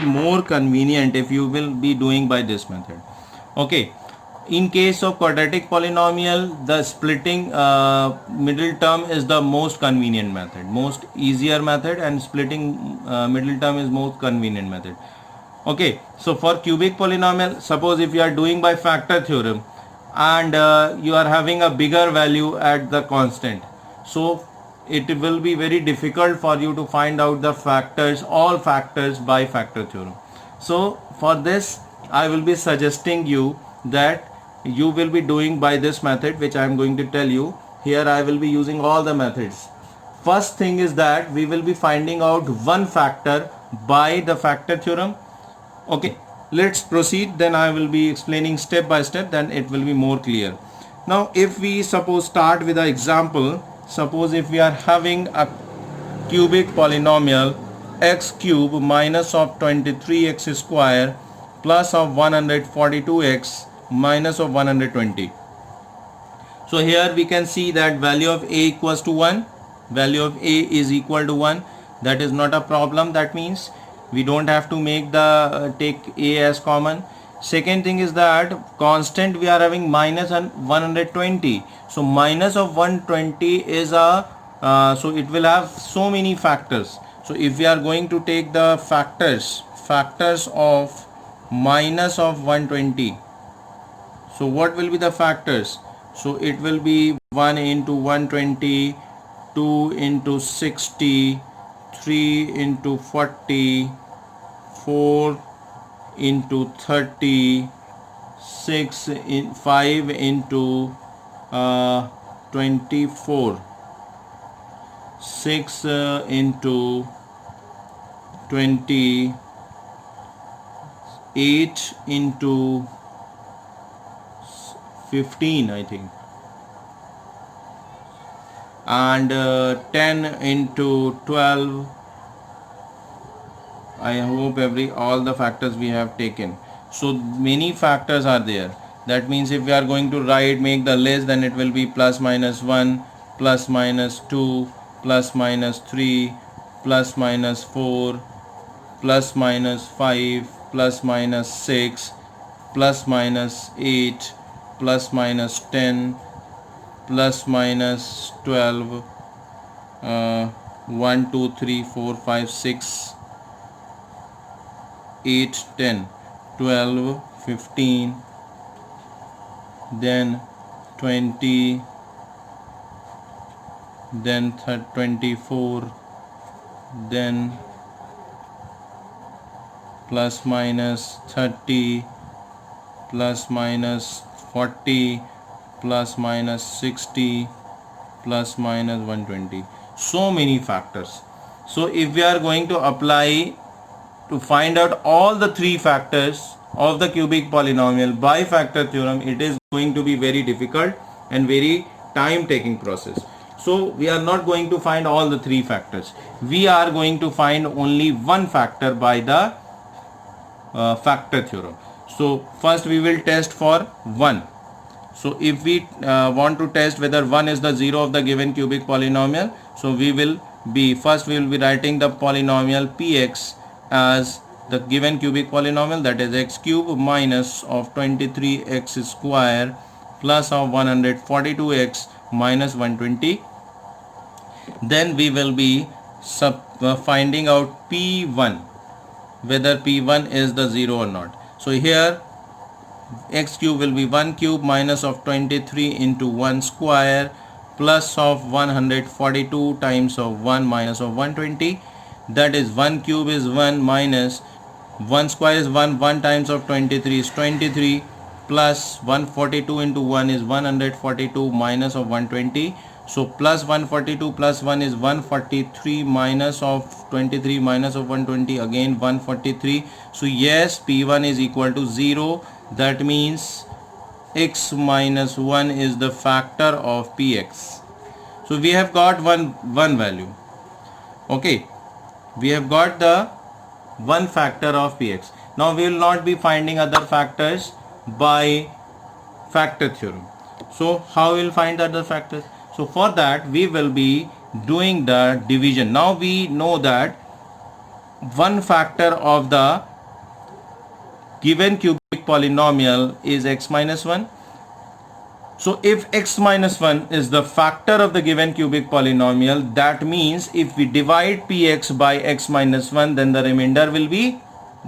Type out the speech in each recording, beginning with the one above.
more convenient if you will be doing by this method. Okay. In case of quadratic polynomial, the splitting middle term is the most convenient method, most easier method, and splitting middle term is most convenient method. Okay, so for cubic polynomial, suppose if you are doing by factor theorem and you are having a bigger value at the constant, so it will be very difficult for you to find out the factors, all factors by factor theorem. So for this I will be suggesting you that you will be doing by this method which I am going to tell you. Here I will be using all the methods. First thing is that we will be finding out one factor by the factor theorem. Okay, let's proceed, then I will be explaining step by step, then it will be more clear. Now if we suppose start with an example, suppose if we are having a cubic polynomial x cube minus of 23x square plus of 142x minus of 120. So here we can see that value of a equals to 1, value of a is equal to 1. That is not a problem. That means we don't have to make the take a as common. Second thing is that constant we are having minus 120. So minus of 120 is a so it will have so many factors. So if we are going to take the factors of minus of 120, so what will be the factors? So it will be 1 into 120, 2 into 60, 3 into 40, 4 into 30, 5 into 24, 6 into 20, 8 into 15 I think, and 10 into 12. I hope all the factors we have taken. So many factors are there. That means if we are going to make the list, then it will be plus minus 1, plus minus 2, plus minus 3, plus minus 4, plus minus 5, plus minus 6, plus minus 8, plus minus 10, plus minus 12, 1, 2, 3, 4, 5, 6, 8, 10, 12, 15, then 20, then 24, then plus minus 30, plus minus 40, plus minus 60, plus minus 120. So many factors. So if we are going to apply to find out all the three factors of the cubic polynomial by factor theorem, it is going to be very difficult and very time taking process. So we are not going to find all the three factors. We are going to find only one factor by the factor theorem. So first we will test for 1. So if we want to test whether 1 is the 0 of the given cubic polynomial, so we will be writing the polynomial px as the given cubic polynomial, that is x cube minus of 23x square plus of 142x minus 120. Then we will be finding out p1, whether p1 is the 0 or not. So here x cube will be 1 cube minus of 23 into 1 square plus of 142 times of 1 minus of 120. That is 1 cube is 1 minus 1 square is 1, 1 times of 23 is 23 plus 142 into 1 is 142 minus of 120. So plus 142 plus 1 is 143 minus of 23 minus of 120, again 143. So yes, p1 is equal to 0. That means x minus 1 is the factor of px. So we have got one value. Okay, we have got the one factor of px. Now we will not be finding other factors by factor theorem. So how we will find the other factors? So for that we will be doing the division. Now we know that one factor of the given cubic polynomial is x minus 1. So if x minus 1 is the factor of the given cubic polynomial, that means if we divide px by x minus 1, then the remainder will be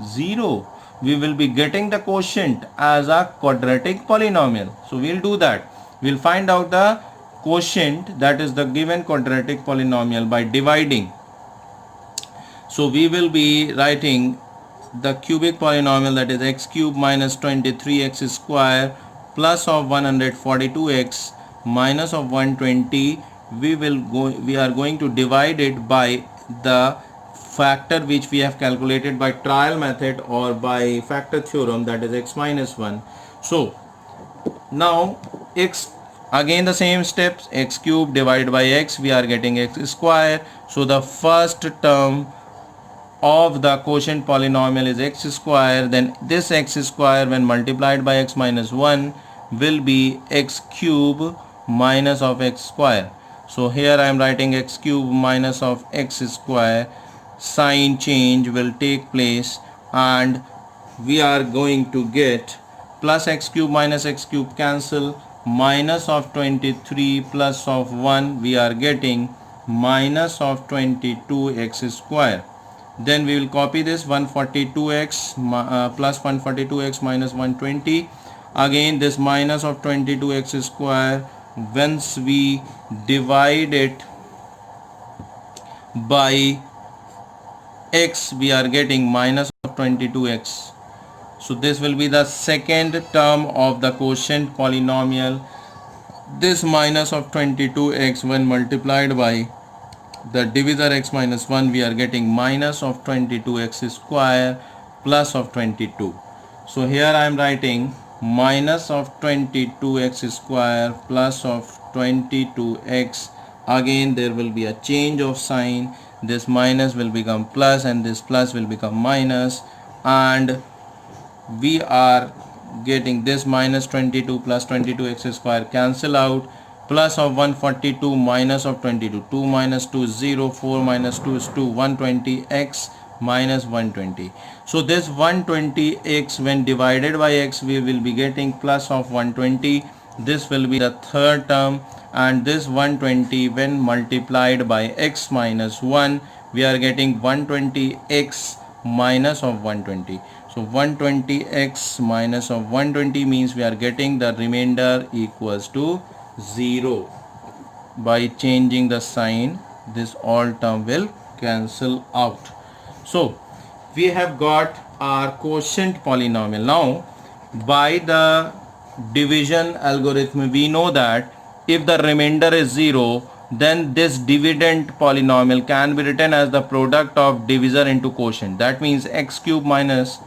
0. We will be getting the quotient as a quadratic polynomial. So we'll do that. We'll find out the quotient, that is the given quadratic polynomial, by dividing. So we will be writing the cubic polynomial, that is x cube minus 23x square plus of 142x minus of 120. We are going to divide it by the factor which we have calculated by trial method or by factor theorem, that is x minus 1. So now x, again the same steps, x cube divided by x, we are getting x square. So the first term of the quotient polynomial is x square, then this x square when multiplied by x minus 1 will be x cube minus of x square. So here I am writing x cube minus of x square. Sign change will take place and we are going to get plus x cube minus x cube cancel, minus of 23 plus of 1, we are getting minus of 22x square. Then we will copy this 142x plus 142x minus 120. Again this minus of 22x square, once we divide it by x, we are getting minus of 22x. So this will be the second term of the quotient polynomial. This minus of 22x when multiplied by the divisor x minus 1, we are getting minus of 22x square plus of 22. So here I am writing minus of 22x square plus of 22x. Again there will be a change of sign. This minus will become plus and this plus will become minus, and we are getting this minus 22 plus 22x square cancel out, plus of 142 minus of 22, 2 minus 2 is 0, 4 minus 2 is 2, 120x minus 120. So this 120x when divided by x, we will be getting plus of 120. This will be the third term, and this 120 when multiplied by x minus 1, we are getting 120x minus of 120. So 120x minus of 120 means we are getting the remainder equals to 0. By changing the sign, this all term will cancel out. So we have got our quotient polynomial. Now by the division algorithm, we know that if the remainder is 0, then this dividend polynomial can be written as the product of divisor into quotient. That means x cube minus,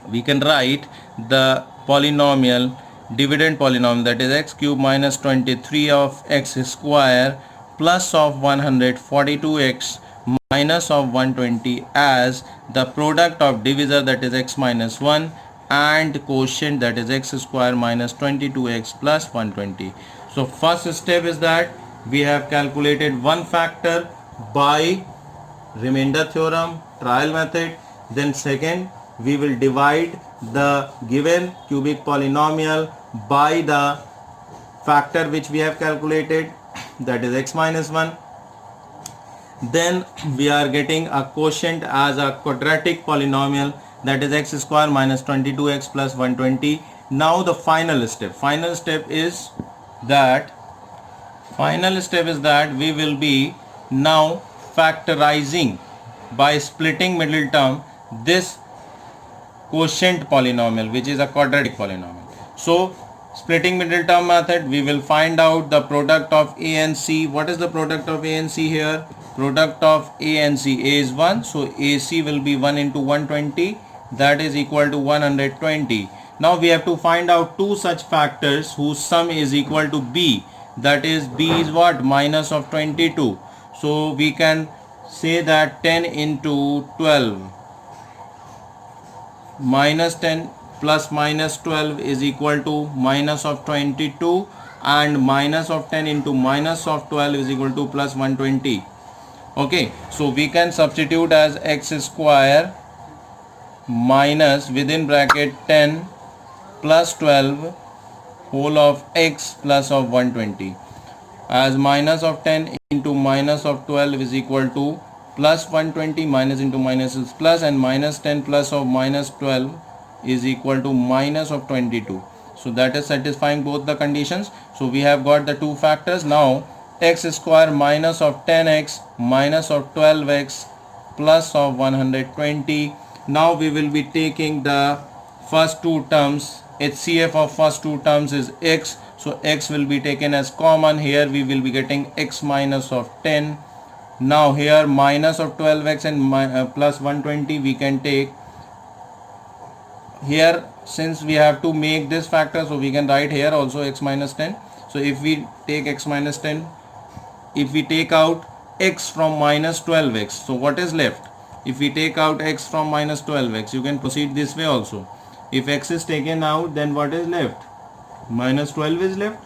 we can write the polynomial, dividend polynomial, that is x cube minus 23 of x square plus of 142x minus of 120 as the product of divisor, that is x minus 1, and quotient, that is x square minus 22x plus 120. So first step is that we have calculated one factor by remainder theorem, trial method. Then second, we will divide the given cubic polynomial by the factor which we have calculated, that is x minus 1. Then we are getting a quotient as a quadratic polynomial, that is x square minus 22x plus 120. Now the final step is that we will be now factorizing by splitting middle term this quotient polynomial, which is a quadratic polynomial. So splitting middle term method, we will find out the product of a and c. What is the product of a and c here? Product of a and c, a is 1, so ac will be 1 into 120, that is equal to 120. Now we have to find out two such factors whose sum is equal to b, that is b is what? Minus of 22. So we can say that 10 into 12 minus 10 plus minus 12 is equal to minus of 22, and minus of 10 into minus of 12 is equal to plus 120. Okay, so we can substitute as x square minus within bracket 10 plus 12 whole of x plus of 120, as minus of 10 into minus of 12 is equal to plus 120, minus into minus is plus, and minus 10 plus of minus 12 is equal to minus of 22. So that is satisfying both the conditions. So we have got the two factors. Now x square minus of 10x minus of 12x plus of 120. Now we will be taking the first two terms. HCF of first two terms is x, so x will be taken as common. Here we will be getting x minus of 10. Now here minus of 12x and plus 120 we can take. Here since we have to make this factor, so we can write here also x minus 10. So if we take x minus 10, if we take out x from minus 12x, so what is left? If we take out x from minus 12x, you can proceed this way also. If x is taken out, then what is left? Minus 12 is left.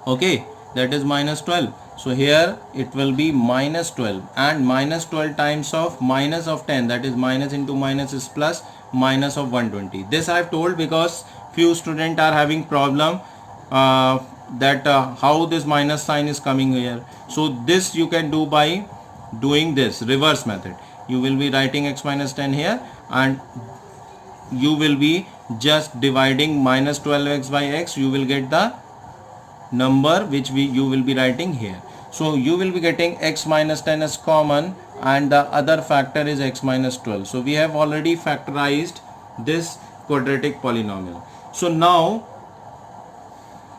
Okay, that is minus 12. So here it will be minus 12, and minus 12 times of minus of 10, that is minus into minus is plus, minus of 120. This I have told because few students are having problem that how this minus sign is coming here. So this you can do by doing this reverse method. You will be writing x minus 10 here, and you will be just dividing minus 12x by x. You will get the number which you will be writing here. So you will be getting x minus 10 as common, and the other factor is x minus 12. So we have already factorized this quadratic polynomial. So now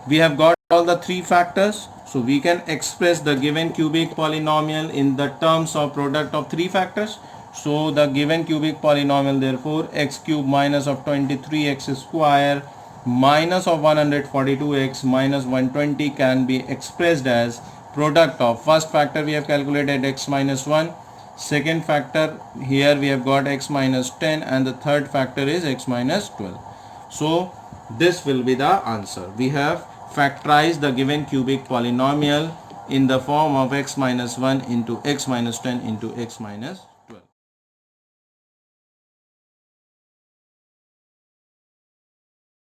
we have got all the three factors. So we can express the given cubic polynomial in the terms of product of three factors. So the given cubic polynomial, therefore x cube minus of 23x square minus of 142x minus 120 can be expressed as product of first factor we have calculated x minus 1, second factor here we have got x minus 10, and the third factor is x minus 12. So this will be the answer. We have factorized the given cubic polynomial in the form of x minus 1 into x minus 10 into x minus